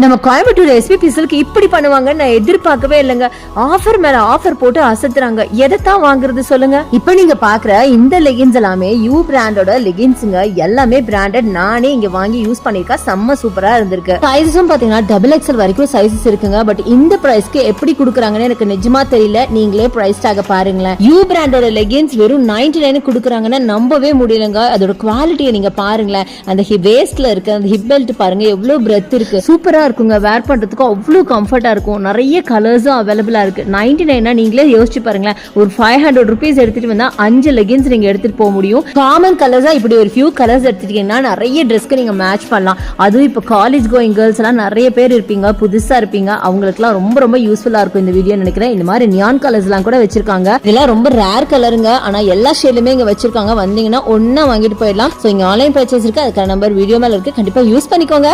நம்ம Coimbatore SPB silk இப்படி பண்ணுவாங்கன்னு நான் எதிர்பார்க்கவே இல்லைங்க. ஆஃபர் மேல ஆஃபர் போட்டு அசத்துறாங்க. எதைத்தான் வாங்குறது சொல்லுங்க. இப்ப நீங்க பாக்குற இந்த லெகின்ஸ் எல்லாமே யூ பிராண்டோட லெகின்ஸுங்க. எல்லாமே பிராண்டட். நானே இங்க வாங்கி யூஸ் பண்ணிருக்கேன். செம்ம சூப்பரா இருந்திருக்கு. சைஸஸும் பாத்தீங்கன்னா XXL வரைக்கும் சைஸஸ் இருக்குங்க. பட் இந்த பிரைஸ்க்கு எப்படி குடுக்குறாங்கன்னு எனக்கு நிஜமா தெரியல. நீங்களே பிரைஸ் டாக பாருங்களேன். யூ பிராண்டோட லெகின்ஸ் வெறும் 99 குடுக்குறாங்கன்னா நம்பவே முடியலங்க. அதோட குவாலிட்டியை நீங்க பாருங்களேன். அந்த வேஸ்ட்ல இருக்கு அந்த ஹிப் பெல்ட் பாருங்க எவ்வளவு பிரெத் இருக்கு. சூப்பரா இருக்குங்க. வேர் பண்றதுக்கு அவ்வளவு கம்ஃபர்ட்டா இருக்கும். நிறைய கலர்ஸும் அவைலபிளா இருக்கு. 99 நீங்களே யோசிச்சு பாருங்களேன். ஒரு 500 rupees எடுத்துட்டு வந்தா 5 லெகின்ஸ் நீங்க எடுத்துட்டு போக முடியும். காமன் கலர்ஸா இப்படி ஒரு ஃபியூ கலர்ஸ் எடுத்துட்டீங்கன்னா நிறைய ட்ரெஸ்க்கு நீங்க மேட்ச் பண்ணலாம். அதுவும் இப்ப காலேஜ் கோயிங் கேர்ள்ஸ் எல்லாம் நிறைய பேர் இருப்பீங்க, புதுசா இருப்பீங்க. அவங்களுக்கு எல்லாம் ரொம்ப ரொம்ப யூஸ்ஃபுல்லா இருக்கும் இந்த வீடியோ நினைக்கிறேன். இந்த மாதிரி நியான் கலர்ஸ் எல்லாம் கூட வச்சிருக்காங்க. இதெல்லாம் ரொம்ப ரேர் கலருங்க. ஆனா எல்லா ஷேட்லயுமே இங்க வச்சிருக்காங்க. வந்தீங்கன்னா ஒன்னா வாங்கிட்டு போயிடலாம். சோ இங்க ஆன்லைன் பர்ச்சேஸ் இருக்கு. அதுக்கான நம்பர் வீடியோ மேல இருக்கு. கண்டிப்பா யூஸ் பண்ணிக்கோங்க.